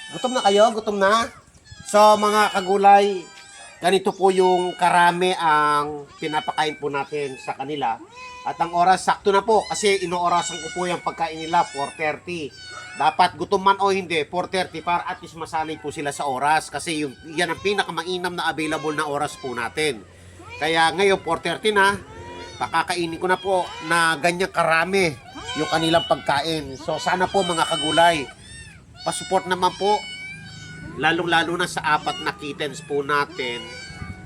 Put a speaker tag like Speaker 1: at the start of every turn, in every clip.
Speaker 1: Gutom na kayo? Gutom na? So mga kagulay, ganito po yung karami ang pinapakain po natin sa kanila. At ang oras, sakto na po kasi inoorasan ko po yung pagkain nila, 4:30. Dapat gutom man o hindi, 4:30 para at least masanay po sila sa oras. Kasi yan ang pinakamainam na available na oras po natin. Kaya ngayon 4:30 na, pakakainin ko na po na ganyan karami yung kanilang pagkain. So sana po mga kagulay, pasupport naman po, lalong-lalo na sa apat na kittens po natin,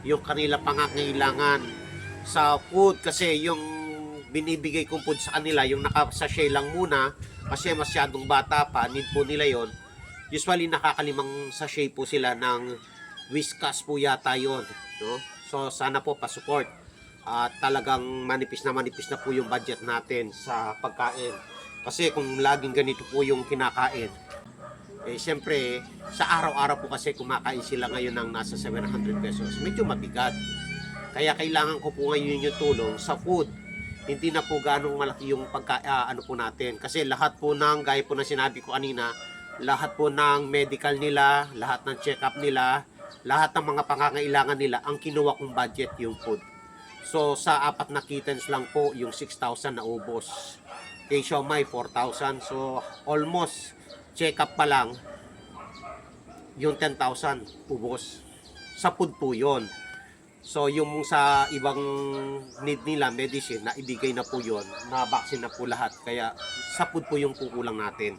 Speaker 1: yung kanila pangangailangan sa food. Kasi yung binibigay kong food sa kanila, yung naka-sachet lang muna, kasi masyadong bata pa, need po nila yon. Usually nakakalimang sachet po sila ng Whiskas po yata yon, no? So sana po pasupport at talagang manipis na po yung budget natin sa pagkain. Kasi kung laging ganito po yung kinakain, eh siyempre sa araw-araw po kasi kumakain sila ngayon ng nasa 700 pesos. Medyo mabigat. Kaya kailangan ko po ngayon yung tulong sa food. Hindi na po ganong malaki yung ano po natin. Kasi lahat po ng, gaya po na sinabi ko kanina, lahat po ng medical nila, lahat ng check-up nila, lahat ng mga pangangailangan nila, ang kinuha kong budget yung food. So sa apat na kittens lang po, yung 6,000 na ubos. Kay Siomai, 4,000. So almost check-up pa lang, yung 10,000 ubos. Sa food po yun. So yung sa ibang need nila, medicine, na ibigay na po yun, na vaccine na po lahat. Kaya sa food po yung kukulang natin.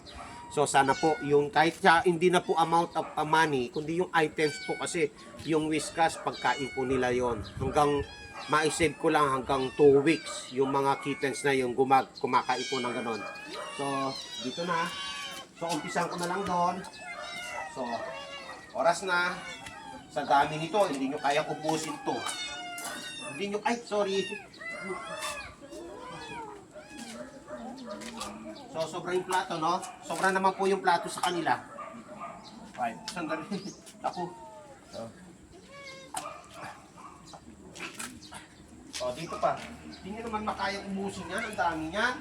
Speaker 1: So sana po, yung kahit hindi na po amount of money, kundi yung items po, kasi yung Whiskas, pagkain po nila yon. Hanggang ma-save ko lang hanggang 2 weeks yung mga kittens na yung kumakain po ng ganon. So dito na. So, umpisan ko na lang doon. So, oras na. Sa dami nito, hindi nyo kaya ubusin to. Hindi nyo, ay, sorry. So, sobra yung plato, no? Sobra naman po yung plato sa kanila. Right, sandali. Ako. So, dito pa. Hindi nyo naman makaya ubusin yan. Ang dami yan.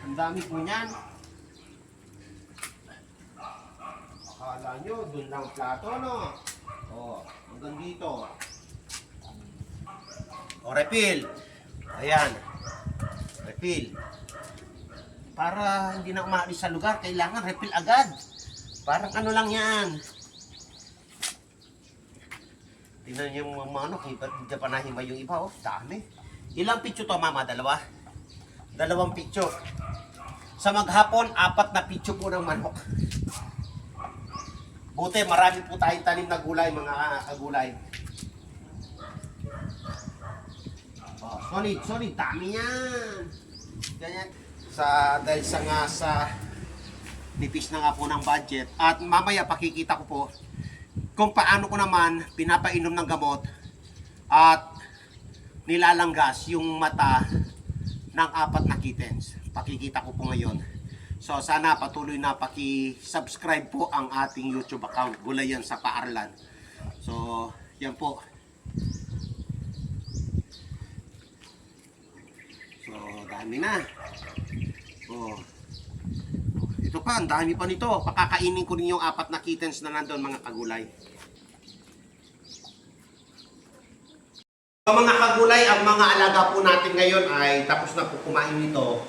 Speaker 1: Ang dami po yan. Akala nyo, dun lang plato, no? O, hanggang dito. O, refill. Ayan. Refill. Para hindi na umaalis sa lugar, kailangan refill agad. Parang ano lang yan. Tingnan nyo yung mga ano, hindi pa nahima yung iba, oh. Dami. Ilang pitso to, mama? Dalawa? Dalawang pitso. Sa maghapon, 4 na pitso po ng manok. Buti, marami po tayong tanim na gulay, mga kagulay. Oh, solid, dami yan. Ganyan. Dahil sa nipis na nga po ng budget. At mamaya pakikita ko po kung paano ko naman pinapainom ng gamot at nilalanggas yung mata ng 4 na kittens. Pakikita ko po ngayon. So sana patuloy na paki-subscribe po ang ating YouTube account, Gulayan sa Paaralan. So yan po. So dami na. Oh. Ito pa, ang dami pa nito. Pakakainin ko rin yung 4 na kittens na nandun, mga kagulay. So mga kagulay, ang mga alaga po natin ngayon ay tapos na po kumain nito.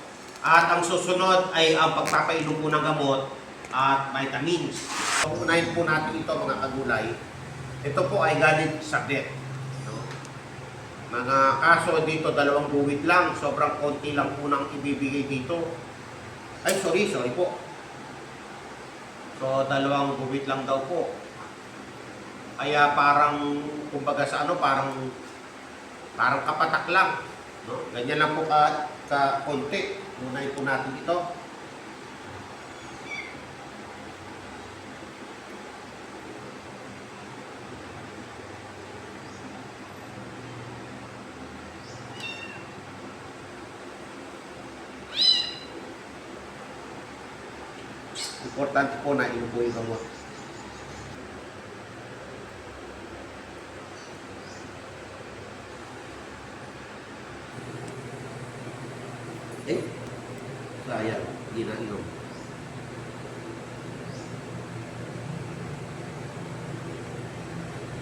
Speaker 1: At ang susunod ay ang pagpapainom po ng gamot at vitamins. So unahin po natin ito, mga kagulay. Ito po ay galing sa vet. No? Mga kaso dito, 2 guwit lang. Sobrang konti lang po nang ibibigay dito. Ay, sorry po. So 2 guwit lang daw po. Kaya parang, kumbaga sa ano, parang kapatak lang. No? Ganyan lang po ka konti. Unahin po natin ito. Importante po na inom po yung gamot. Sayang, hindi na inom.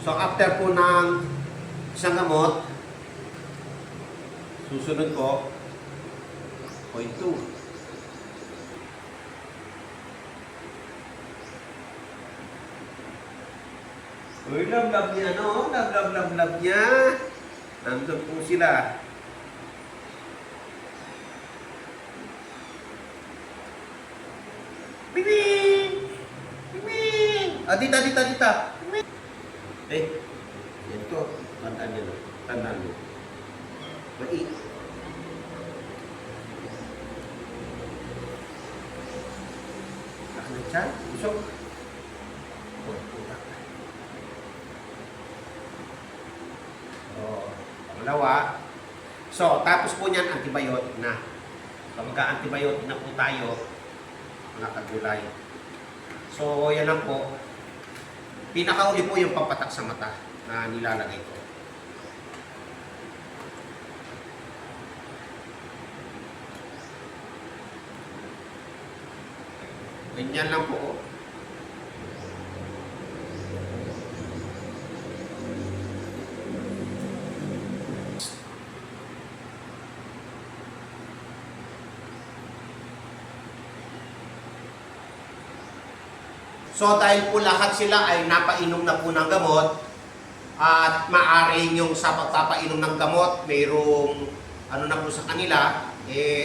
Speaker 1: So after po ng isang gamot, susunod po, point 2. Uy, love niya, no? Love niya. Nandun po sila. Bibing! Bibing! Ah, dita. Eh, ito. Tandaan niyo. Tandaan niyo. Ano siya? Usok. Pangalawa. So, tapos po niyan, antibiotic na. Pagka antibiotic na po tayo, mga kagulay. So, yan lang po. Pinakauli po yung pampatak sa mata na nilalagay ko. Ganyan lang po. So dahil po lahat sila ay napainom na po ng gamot at maaari yung sa pagpapainom ng gamot, mayroong ano na po sa kanila,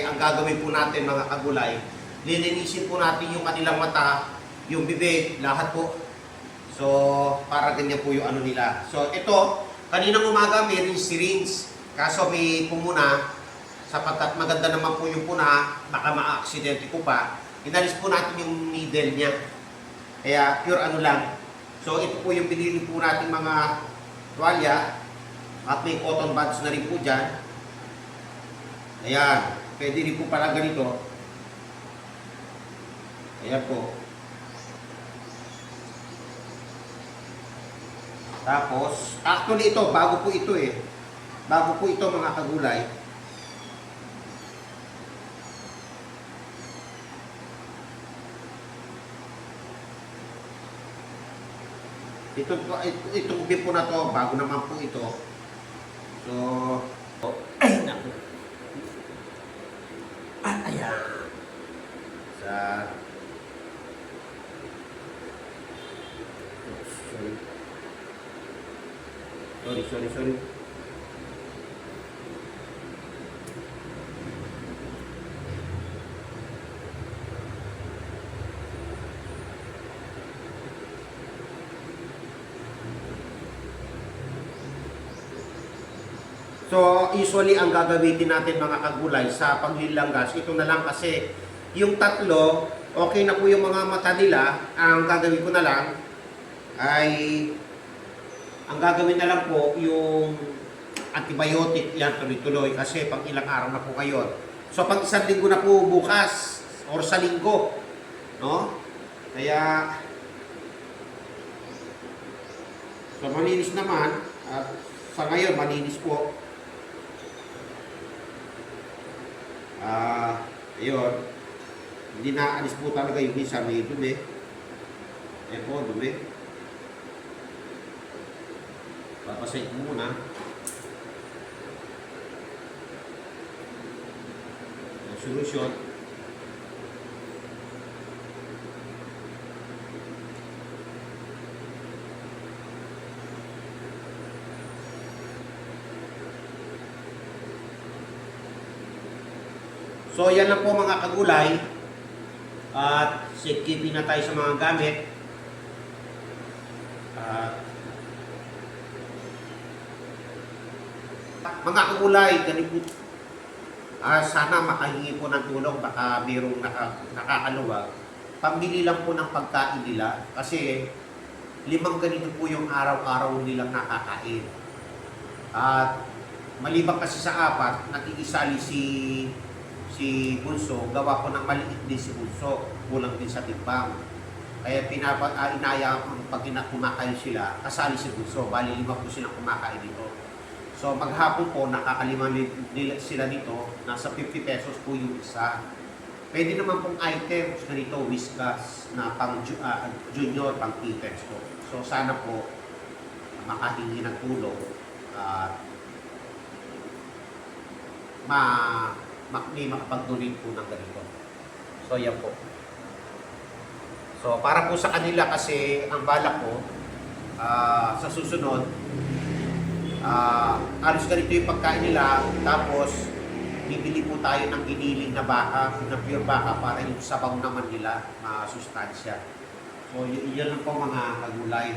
Speaker 1: ang gagawin po natin mga kagulay, lilinisin po natin yung kanilang mata, yung bibig, lahat po. So para ganyan po yung ano nila. So ito, kaninang umaga may rinse, kaso may pumuna, sapagkat maganda naman po yung puna, baka ma-aksidente ko pa, inalis po natin yung needle niya. Kaya pure ano lang. So ito po yung pinili po natin mga tuwalya at may cotton buds na rin po dyan. Ayan. Pwede rin po pala ganito. Ayan po. Tapos, actually ito, bago po ito eh. Bago po ito mga kagulay. Itong beef po na to, bago naman po ito. So, ay, naku. Ayan. Sa, sorry. So, usually ang gagamitin natin mga kagulay sa paglilanggas, ito na lang kasi yung tatlo, okay na po yung mga mata nila. Ang gagawin ko na lang ay, ang gagawin na lang po yung antibiotic, yan tuloy-tuloy kasi pang ilang araw na po kayo. So, pag isang linggo na po bukas or sa linggo, no? Kaya, so malinis naman, at sa ngayon malinis po. Ayun. Hindi naalis po talaga yung isa, may dumi. Ayan po, dumi. Papasay ko muna. Solusyon. So yan lang po mga kagulay. At safekeeping na tayo sa mga gamit. Mga kagulay, ganito. Sana makahingi po ng tulong, baka mayroong nakakaluwag. Pambili lang po ng pagkain nila kasi 5 ganito po yung araw-araw nilang nakakain. At maliban kasi sa 4, nakikisali si Bunso, gawa ko ng maliit din si Bunso, kulang din sa timbang. Kaya inaya pag kumakain sila, kasali si Bunso, bali 5 po silang kumakain dito. So maghapon po, nakakalima sila dito, nasa 50 pesos po yung isa. Pwede naman pong items ganito, Whiskas, na pang junior, pang kittens po. So sana po, makahingi ng tulong at may makapag-donate po ng ganito. So, yan po. So, para po sa kanila kasi ang balak ko sa susunod, alos ganito yung pagkain nila, tapos bibili po tayo ng giniling na baka, ng pure baka para yung sabaw naman nila masustansya. So, yun lang po mga kagulay.